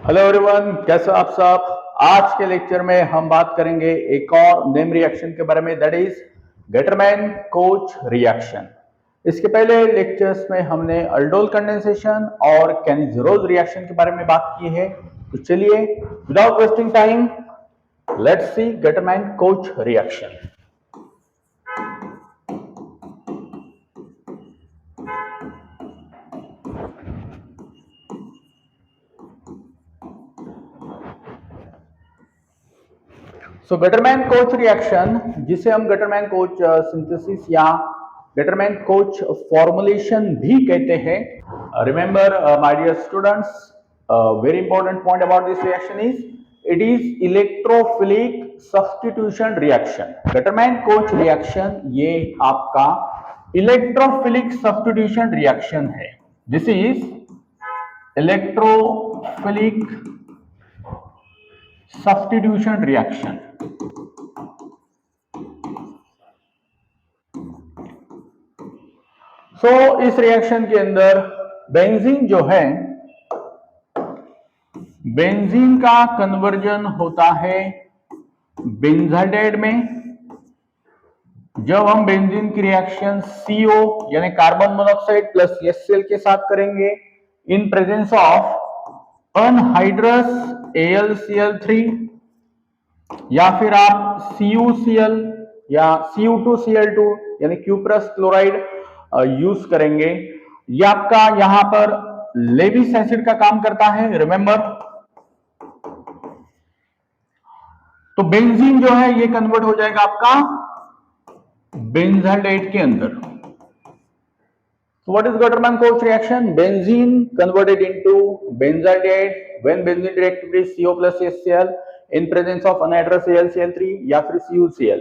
Hello everyone, कैसे हो आप सब। आज के लेक्चर में हम बात करेंगे एक और नेम रिएक्शन के बारे में, that is Gattermann Koch reaction. इसके पहले लेक्चर्स में हमने अल्डोल कंडेंसेशन और कैनिज़रोज रिएक्शन के बारे में बात की है। तो चलिए without wasting time let's see Gattermann Koch reaction. So Gattermann Koch reaction, जिसे हम गेटरमैन कोच सिंथेसिस या गेटरमैन कोच फॉर्मुलेशन भी कहते हैं। Remember my dear students, very important point about this reaction is it is electrophilic substitution reaction. Gattermann Koch reaction ये आपका electrophilic substitution reaction है। This is electrophilic substitution reaction. इस reaction के अंदर benzene जो है, बेंजीन का कन्वर्जन होता है बेंजाल्डेहाइड में। जब हम बेंजीन की रिएक्शन CO यानी कार्बन मोनोऑक्साइड प्लस HCl के साथ करेंगे इन प्रेजेंस ऑफ अनहाइड्रस AlCl3 या फिर आप CuCl या Cu2Cl2 यानी क्यूप्रस क्लोराइड यूज करेंगे, ये आपका यहां पर लेविस एसिड का काम करता है, रिमेंबर। तो बेंजीन जो है ये कन्वर्ट हो जाएगा आपका बेंजाल्डेहाइड के अंदर। So what is Getterman-Koch reaction? Benzene converted into benzaldehyde when benzene reactivity is CO plus HCl in presence of anhydrous AlCl3 या फिर CuCl.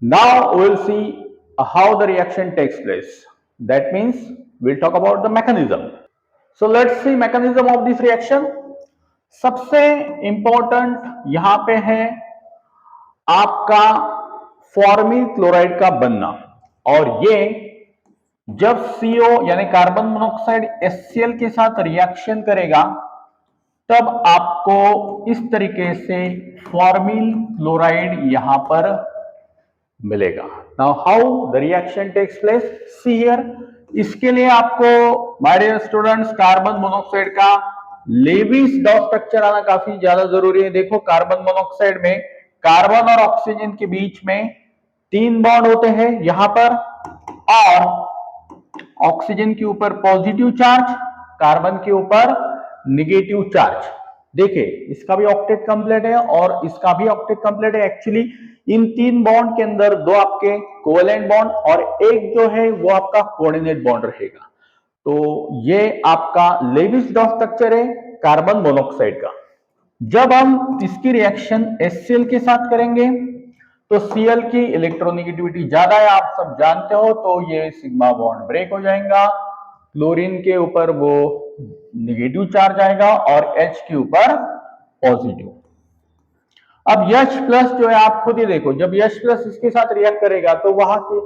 Now we will see how the reaction takes place. That means we'll talk about the mechanism. So let's see mechanism of this reaction. सबसे important यहां पे है आपका formal chloride का बनना, और ये जब CO यानी कार्बन मोनोऑक्साइड HCl के साथ रिएक्शन करेगा तब आपको इस तरीके से फॉर्मिल क्लोराइड यहां पर मिलेगा। Now how the reaction takes place, see here. इसके लिए आपको my dear students carbon monoxide का लेविस डॉट स्ट्रक्चर आना काफी ज्यादा जरूरी है। देखो कार्बन मोनोऑक्साइड में कार्बन और ऑक्सीजन के बीच में 3 बॉन्ड होते हैं यहां पर, और ऑक्सीजन के ऊपर पॉजिटिव चार्ज, कार्बन के ऊपर निगेटिव चार्ज। देखिए इसका भी ऑक्टेट कंप्लीट है और इसका भी ऑक्टेट कंप्लीट है। एक्चुअली इन 3 बॉन्ड के अंदर 2 आपके कोवेलेंट बॉन्ड और एक जो है वो आपका कोऑर्डिनेट बॉन्ड रहेगा। तो ये आपका लेविस डॉट स्ट्रक्चर है कार्बन मोनोऑक्साइड का। जब हम इसकी रिएक्शन HCl के साथ करेंगे तो Cl की इलेक्ट्रोनेगेटिविटी ज्यादा है, आप सब जानते हो, तो ये सिग्मा बॉन्ड ब्रेक हो जाएगा। क्लोरीन के ऊपर वो नेगेटिव चार्ज आएगा और H के ऊपर पॉजिटिव। अब H प्लस जो है आप खुद ही देखो, जब H प्लस इसके साथ रिएक्ट करेगा तो वहां की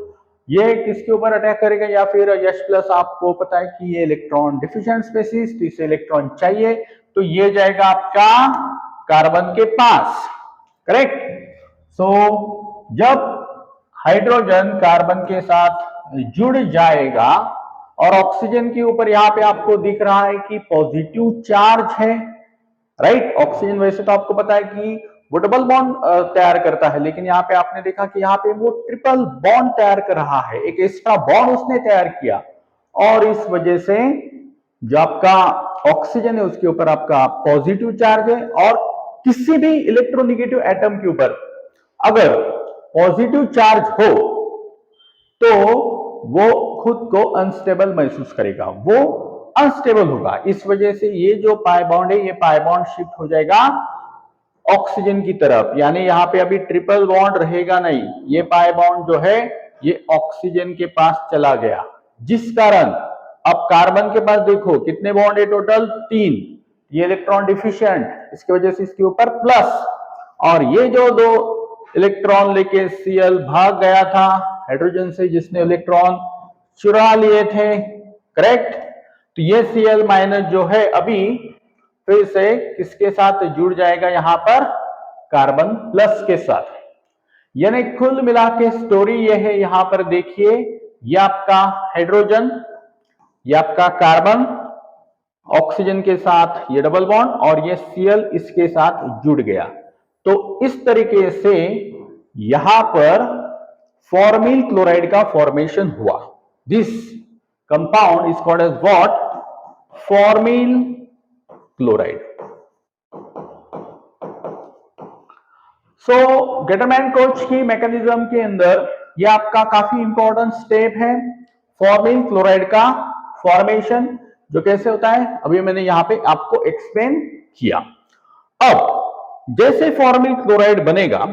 ये किसके ऊपर अटैक करेगा, या फिर H प्लस आपको पता है कि ये इलेक्ट्रॉन डिफिशिएंट स्पीशीज, तो इसे इलेक्ट्रॉन चाहिए, तो ये जाएगा आपका कार्बन के पास, करेक्ट। सो जब हाइड्रोजन कार्बन के साथ जुड़ जाएगा और ऑक्सीजन के ऊपर यहां पे आपको दिख रहा है कि पॉजिटिव चार्ज है, राइट। ऑक्सीजन वैसे तो आपको पता है कि वो डबल बॉन्ड तैयार करता है, लेकिन यहाँ पे आपने देखा कि यहाँ पे वो ट्रिपल बॉन्ड तैयार कर रहा है, एक एक्स्ट्रा बॉन्ड उसने तैयार किया, और इस वजह से जो आपका ऑक्सीजन है उसके ऊपर आपका पॉजिटिव चार्ज है, और किसी भी इलेक्ट्रोनेगेटिव एटम के ऊपर अगर पॉजिटिव चार्ज हो तो वो खुद को अनस्टेबल महसूस करेगा, वो अनस्टेबल होगा। इस वजह से ये जो पाई बॉन्ड है ये पाई बॉन्ड शिफ्ट हो जाएगा ऑक्सीजन की तरफ, यानी यहाँ पे अभी ट्रिपल बॉन्ड रहेगा नहीं, ये पाई बॉन्ड जो है ये ऑक्सीजन के पास चला गया, जिस कारण अब कार्बन के पास देखो कितने बॉन्ड है टोटल, 3, ये इलेक्ट्रॉन डिफिशिएंट, इसकी वजह से इसके ऊपर प्लस, और ये जो 2 इलेक्ट्रॉन लेके Cl भाग गया था हाइड्रोजन से जिसने इलेक्ट्रॉन चुरा लिए थे, करेक्ट। तो ये Cl माइनस जो है अभी फिर से किसके साथ जुड़ जाएगा, यहां पर कार्बन प्लस के साथ। यानी कुल मिला के स्टोरी ये है, यहां पर देखिए ये आपका हाइड्रोजन, ये आपका कार्बन ऑक्सीजन के साथ ये डबल बॉन्ड, और ये Cl इसके साथ जुड़ गया। तो इस तरीके से यहां पर फॉर्मिल क्लोराइड का फॉर्मेशन हुआ। This compound is called as what, formyl chloride. So Gattermann Koch की मैकेनिज्म के अंदर ये आपका काफी इंपॉर्टेंट स्टेप है, फॉर्मिल क्लोराइड का फॉर्मेशन जो कैसे होता है अभी मैंने यहां पे आपको एक्सप्लेन किया। अब जैसे फॉर्मिल क्लोराइड बनेगा,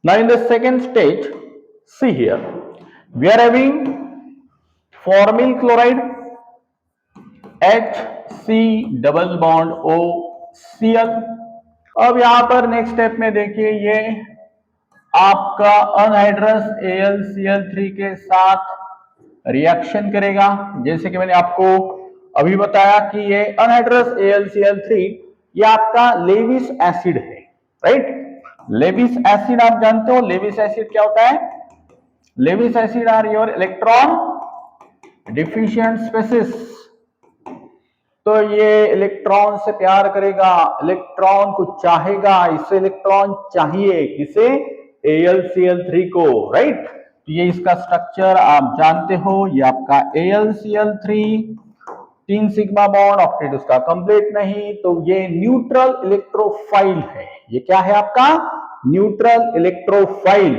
now in the second stage see here we are having formyl chloride HC double bond OCl। अब यहां पर नेक्स्ट स्टेप में देखिए ये आपका अनहाइड्रस AlCl3 के साथ रिएक्शन करेगा। जैसे कि मैंने आपको अभी बताया कि ये अनहाइड्रस AlCl3 ये आपका लेविस एसिड है, राइट। लेविस एसिड आप जानते हो, लेविस एसिड क्या होता है, Lewis acid are your electron deficient species. तो ये इलेक्ट्रॉन से प्यार करेगा, इलेक्ट्रॉन को चाहेगा, इसे इलेक्ट्रॉन चाहिए, किसे, AlCl3 को, राइट। तो ये इसका स्ट्रक्चर आप जानते हो, ये आपका AlCl3 3 सिग्मा बॉन्ड, ऑक्टेट उसका कंप्लीट नहीं, तो ये न्यूट्रल इलेक्ट्रोफाइल है। ये क्या है आपका, neutral electrophile.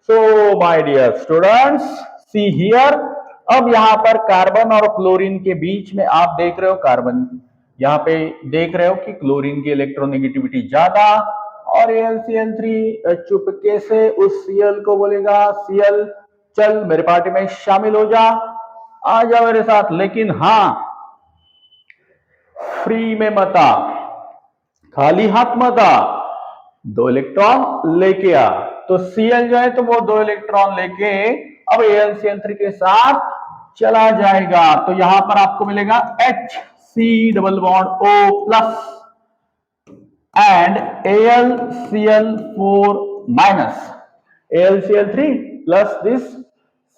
So my dear students see here, अब यहां पर कार्बन और क्लोरीन के बीच में आप देख रहे हो, कार्बन यहां पे देख रहे हो कि क्लोरीन की इलेक्ट्रोनेगेटिविटी ज्यादा, और AlCl3 चुपके से उस Cl को बोलेगा, Cl चल मेरे पार्टी में शामिल हो जा, आ जा मेरे साथ, लेकिन हाँ फ्री में मत आ, खाली हाथ मत आ, 2 इलेक्ट्रॉन लेके आ। तो Cl जो है तो वो 2 इलेक्ट्रॉन लेके अब AlCl3 के साथ चला जाएगा। तो यहां पर आपको मिलेगा HC double bond O plus and AlCl4 minus, AlCl3 plus this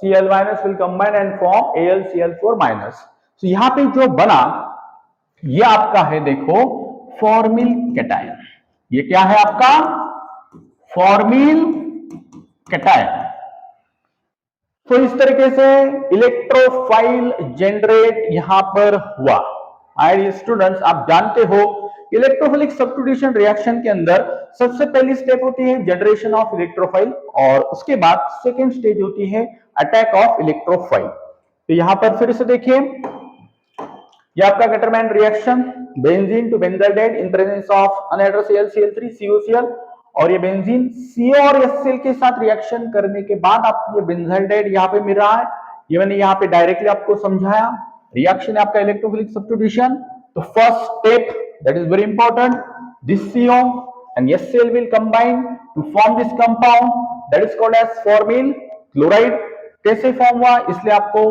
Cl minus will combine and form AlCl4 minus। तो यहां पे जो बना ये आपका है, देखो फॉर्मिल कैटायन। ये क्या है आपका, फॉर्मिल कैटायन। तो इस तरीके से इलेक्ट्रोफाइल जनरेट यहां पर हुआ। आइए स्टूडेंट्स आप जानते हो इलेक्ट्रोफिलिक सब्स्टिट्यूशन रिएक्शन के अंदर सबसे पहली स्टेप होती है जनरेशन ऑफ इलेक्ट्रोफाइल, और उसके बाद सेकेंड स्टेज होती है अटैक ऑफ इलेक्ट्रोफाइल। तो यहां पर फिर से देखिए ये आपका Gattermann reaction, benzene to benzaldehyde in presence of anhydrous AlCl3 COCl, और ये बेंजीन CO और HCl के साथ रिएक्शन करने के बाद आपको ये बेंजाल्डेहाइड यहाँ पे मिल रहा है। ये मैंने यहाँ पे डायरेक्टली आपको समझाया, रिएक्शन है आपका इलेक्ट्रोफिलिक सब्स्टिट्यूशन। तो first step that is very important, this CO and HCl will combine to form this compound that is called as formal chloride. कैसे फॉर्म हुआ, इसलिए आपको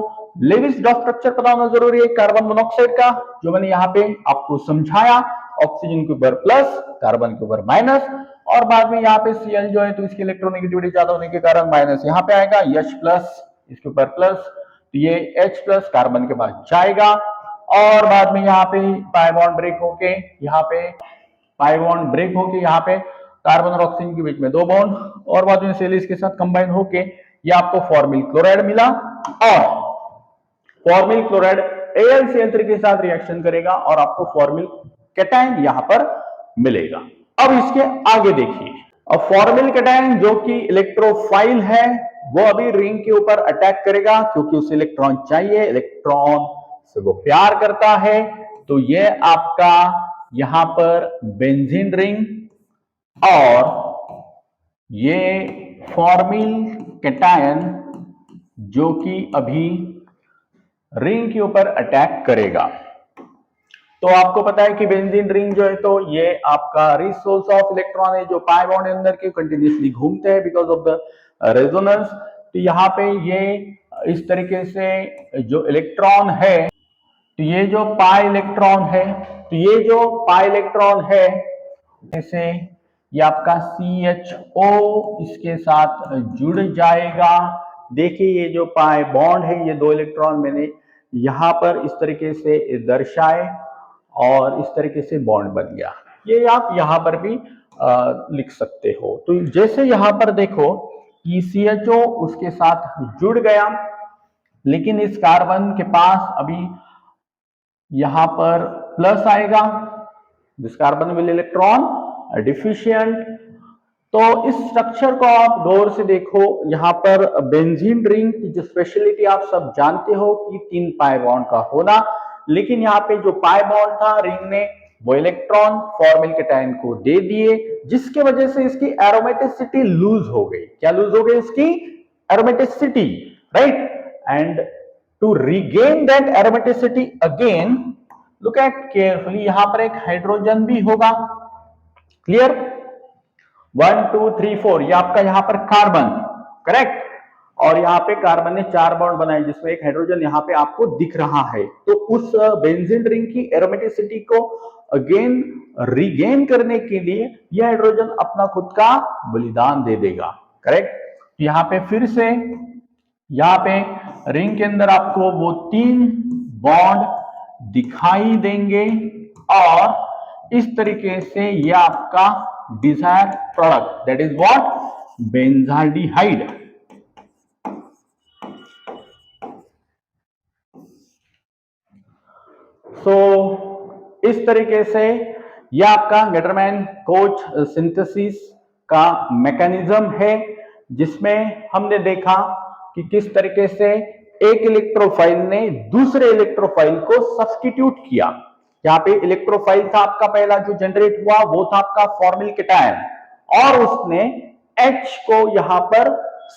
लेविस डॉट स्ट्रक्चर पता होना जरूरी है कार्बन मोनोऑक्साइड का, जो मैंने यहाँ पे आपको समझाया, ऑक्सीजन के ऊपर प्लस, कार्बन के ऊपर माइनस, और बाद में यहाँ पे Cl जो है तो इसकी इलेक्ट्रोनेगेटिविटी ज्यादा होने के कारण माइनस यहाँ पे आएगा, H प्लस इसके ऊपर प्लस, तो ये H प्लस कार्बन के पास जाएगा, और बाद में यहाँ पे पाई बॉन्ड ब्रेक होके यहाँ पे पाई बॉन्ड ब्रेक होके यहाँ पे कार्बन और ऑक्सीजन के बीच में 2 बॉन्ड, और बाद में Cl इसके साथ कंबाइन होके ये आपको फॉर्मिल क्लोराइड मिला, और फॉर्मिल क्लोराइड AlCl3 के साथ रिएक्शन करेगा और आपको फॉर्मिल कैटायन यहां पर मिलेगा। अब इसके आगे देखिए, अब फॉर्मिल कैटायन जो कि इलेक्ट्रोफाइल है वो अभी रिंग के ऊपर अटैक करेगा, क्योंकि उसे इलेक्ट्रॉन चाहिए, इलेक्ट्रॉन से वो प्यार करता है। तो ये आपका यहां पर बेंजीन रिंग, और ये फॉर्मिल कैटायन जो कि अभी रिंग के ऊपर अटैक करेगा। तो आपको पता है कि बेंजीन रिंग जो है तो ये आपका रिच सोर्स ऑफ इलेक्ट्रॉन है, जो पाई बॉन्ड के अंदर के कंटिन्यूसली घूमते हैं बिकॉज ऑफ द रेजोनेंस। तो यहाँ पे ये इस तरीके से जो इलेक्ट्रॉन है, तो तो ये जो पाई इलेक्ट्रॉन है, तो ये जो पाई इलेक्ट्रॉन है जैसे ये आपका CHO इसके साथ जुड़ जाएगा। देखिए ये जो पाई बॉन्ड है, ये 2 इलेक्ट्रॉन मैंने यहां पर इस तरीके से दर्शाए और इस तरीके से बॉन्ड बन गया। ये आप यहां पर भी लिख सकते हो। तो जैसे यहां पर देखो कि CHO उसके साथ जुड़ गया, लेकिन इस कार्बन के पास अभी यहां पर प्लस आएगा, this carbon will electron deficient. तो इस स्ट्रक्चर को आप गौर से देखो। यहां पर बेंजीन रिंग की जो स्पेशलिटी आप सब जानते हो कि 3 पाई बॉन्ड का होना, लेकिन यहाँ पे जो पाई बॉन्ड था, रिंग ने वो इलेक्ट्रॉन फॉर्मिल केटायन को दे दिए, जिसके वजह से इसकी एरोमेटिसिटी लूज हो गई। क्या लूज हो गई? इसकी aromaticity, right. And to regain that aromaticity again, look at carefully, यहां पर एक हाइड्रोजन भी होगा। क्लियर? 1 2 3 4 ये आपका यहां पर कार्बन, करेक्ट। और यहाँ पे कार्बन ने 4 बॉन्ड बनाए, जिसमें एक हाइड्रोजन यहाँ पे आपको दिख रहा है। तो उस बेंजीन रिंग की एरोमेटिसिटी को अगेन रीगेन करने के लिए यह हाइड्रोजन अपना खुद का बलिदान दे देगा, करेक्ट। यहाँ पे फिर से यहाँ पे रिंग के अंदर आपको वो 3 बॉन्ड दिखाई देंगे और इस तरीके से यह आपका desired product, that is what? Benzaldehyde. इस तरीके से यह आपका गेटरमैन कोच सिंथेसिस का मैकेनिज्म है, जिसमें हमने देखा कि किस तरीके से एक इलेक्ट्रोफाइल ने दूसरे इलेक्ट्रोफाइल को सब्स्टिट्यूट किया। यहाँ पे इलेक्ट्रोफाइल था आपका पहला जो जनरेट हुआ, वो था आपका फॉर्मिल केटायन, और उसने H को यहां पर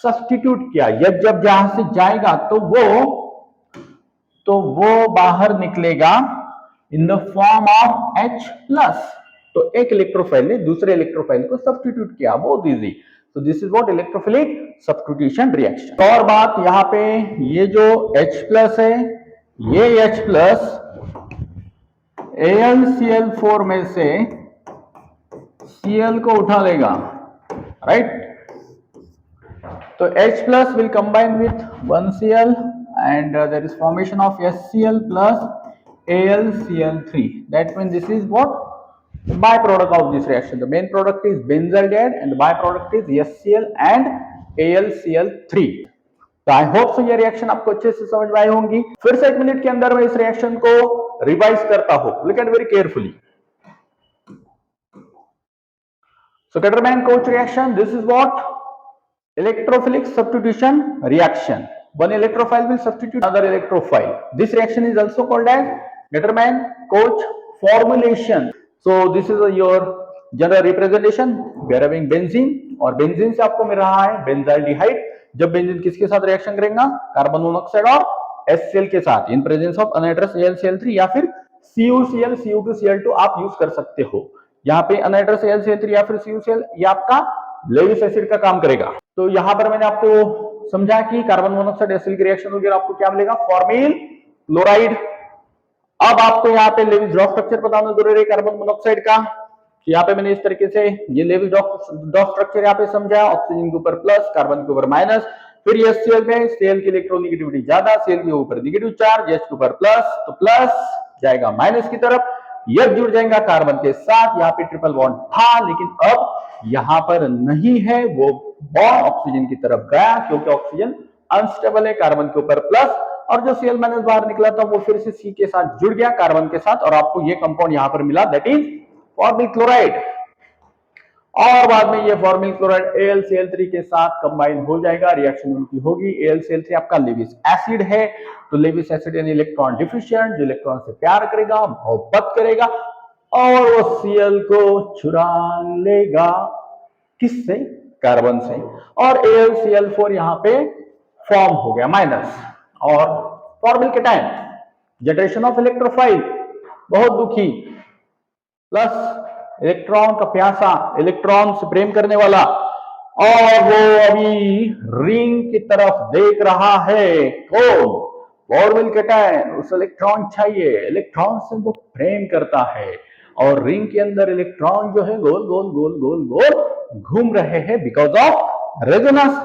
सब्स्टिट्यूट किया। जब यहां से जाएगा तो वो बाहर निकलेगा in the form of H+। तो एक इलेक्ट्रोफाइल ने दूसरे इलेक्ट्रोफाइल को सब्स्टिट्यूट किया, बहुत इजी। तो this is what electrophilic substitution reaction. और बात यहाँ पे ये जो H+ है, ये H+ AlCl4 में से Cl को उठा लेगा, राइट। तो H+ will combine with 1Cl and there is formation of HCl plus AlCl3. That means this is what? The byproduct of this reaction. The main product is benzaldehyde and the byproduct is HCl and AlCl3. तो I hope so ये reaction आपको अच्छे से समझ में आई होंगी। फिर से 1 मिनट के अंदर मैं इस रिएक्शन को रिवाइज करता हूं। Look at very carefully. So Getterman-Koch reaction, this is what? Electrophilic substitution reaction. One electrophile will substitute another electrophile. This reaction is also called as Getterman-Koch formulation. So this is your general representation. We are having benzene और benzene से आपको मिल रहा है benzaldehyde. जब benzene किसके साथ reaction करेगा? Carbon monoxide और HCl के साथ, इन प्रेजेंस ऑफ अनहाइड्रस AlCl3 या फिर CuCl Cu2Cl2 आप यूज कर सकते हो। यहाँ पे अनहाइड्रस AlCl3 या फिर CuCl ये आपका लेविस एसिड का काम करेगा। तो यहाँ पर मैंने आपको समझा कि कार्बन मोनोऑक्साइड HCl की रिएक्शन होगी और आपको क्या मिलेगा? Formal chloride. अब आपको यहाँ पे लेविस ड्रॉप स्ट्रक्चर पता होना जरूरी है कार्बन मोनोऑक्साइड का। यहाँ पे मैंने इस तरीके से ये लेविस ड्रॉप स्ट्रक्चर यहाँ पे समझा, ऑक्सीजन के ऊपर प्लस, कार्बन के ऊपर माइनस। फिर HCl में Cl की इलेक्ट्रोनेगेटिविटी ज्यादा, Cl के ऊपर नेगेटिव चार्ज, H के ऊपर प्लस, तो प्लस जाएगा माइनस की तरफ, यह जुड़ जाएगा कार्बन के साथ। यहाँ पे ट्रिपल बॉन्ड था, लेकिन अब यहाँ पर नहीं है, वो बॉन्ड ऑक्सीजन की तरफ गया क्योंकि ऑक्सीजन अनस्टेबल है। कार्बन के ऊपर प्लस और जो Cl माइनस बाहर निकला था वो फिर से C के साथ जुड़ गया कार्बन के साथ और आपको ये कंपाउंड यहाँ पर मिला, दैट इज फॉर्मिल क्लोराइड। और बाद में ये फॉर्मिल क्लोराइड AlCl3 के साथ कंबाइन हो जाएगा, रिएक्शन उनकी होगी। AlCl3 आपका लेविस एसिड है, तो लेविस एसिड यानी इलेक्ट्रॉन डिफिशिएंट, जो इलेक्ट्रॉन से प्यार करेगा, मोहब्बत करेगा और वो Cl को चुरा लेगा। किससे? कार्बन से। और AlCl4 यहाँ पे फॉर्म हो गया माइनस और formal cation, generation of electrophile, बहुत दुखी, प्लस इलेक्ट्रॉन का प्यासा, इलेक्ट्रॉन से प्रेम करने वाला, और वो अभी रिंग की तरफ देख रहा है। कौन? फॉर्मिल कैटायन, उस इलेक्ट्रॉन चाहिए, इलेक्ट्रॉन से वो प्रेम करता है और रिंग के अंदर इलेक्ट्रॉन जो है गोल गोल गोल गोल गोल घूम रहे हैं बिकॉज ऑफ रेजोनेंस।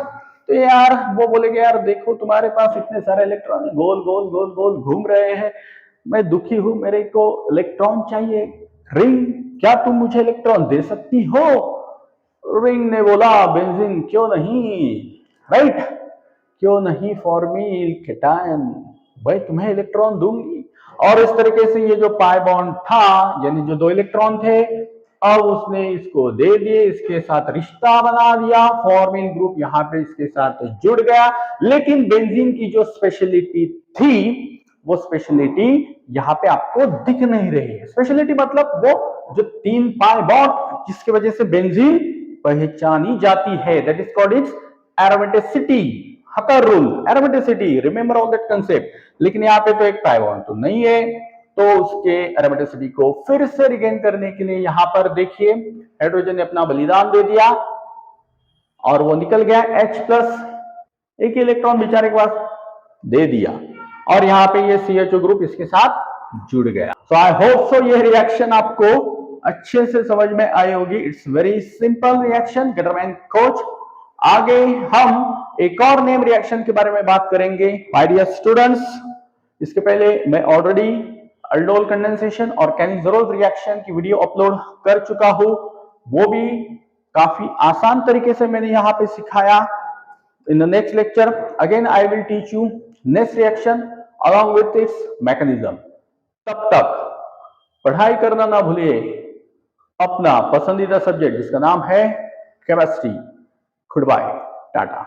तो यार वो बोलेगे यार देखो तुम्हारे पास इतने सारे इलेक्ट्रॉन गोल गोल गोल गोल घूम रहे हैं, मैं दुखी हूं, मेरे को इलेक्ट्रॉन चाहिए। रिंग, क्या तुम मुझे इलेक्ट्रॉन दे सकती हो? रिंग ने बोला बेंजीन क्यों नहीं, राइट, क्यों नहीं फॉर्मिल कैटायन, भाई तुम्हें इलेक्ट्रॉन दूंगी। और इस तरीके से ये जो पाई बॉन्ड था, यानी जो दो इलेक्ट्रॉन थे, अब उसने इसको दे दिए, इसके साथ रिश्ता बना दिया, फॉर्मिल ग्रुप यहाँ पे इसके साथ जुड़ गया। लेकिन बेंजीन की जो स्पेशलिटी थी वो स्पेशलिटी यहाँ पे आपको दिख नहीं रही है। स्पेशलिटी मतलब वो जो तीन पाई बॉन्ड जिसकी वजह से बेंजीन पहचानी जाती है, that is called its aromaticity, Huckel rule, aromaticity, remember all that concept. लेकिन यहाँ पे तो एक पाई बॉन्ड तो नहीं है, तो उसके एरोमेटिसिटी को फिर से रिगेन करने के लिए यहाँ पर देखिए हाइड्रोजन ने अपना बलिदान दे दिया और वो निकल गया H+, एक इलेक्ट्रॉन बेचारे के पास दे दिया और यहाँ पे ये CHO ग्रुप इसके साथ जुड़ गया। सो आई होप सो ये रिएक्शन आपको अच्छे से समझ में आई होगी। It's very simple reaction, Gattermann coach. आगे हम एक और नेम रिएक्शन के बारे में बात करेंगे माय डियर स्टूडेंट्स। इसके पहले मैं ऑलरेडी अल्डोल कंडेंसेशन और कैनिज़रोल रिएक्शन की वीडियो अपलोड कर चुका हूं, वो भी काफी आसान तरीके से मैंने यहाँ पे सिखाया। In the next lecture, again I will teach you next reaction along with its mechanism. तब तक पढ़ाई करना ना भूलिए, अपना पसंदीदा सब्जेक्ट जिसका नाम है केमिस्ट्री। Good bye, Tata.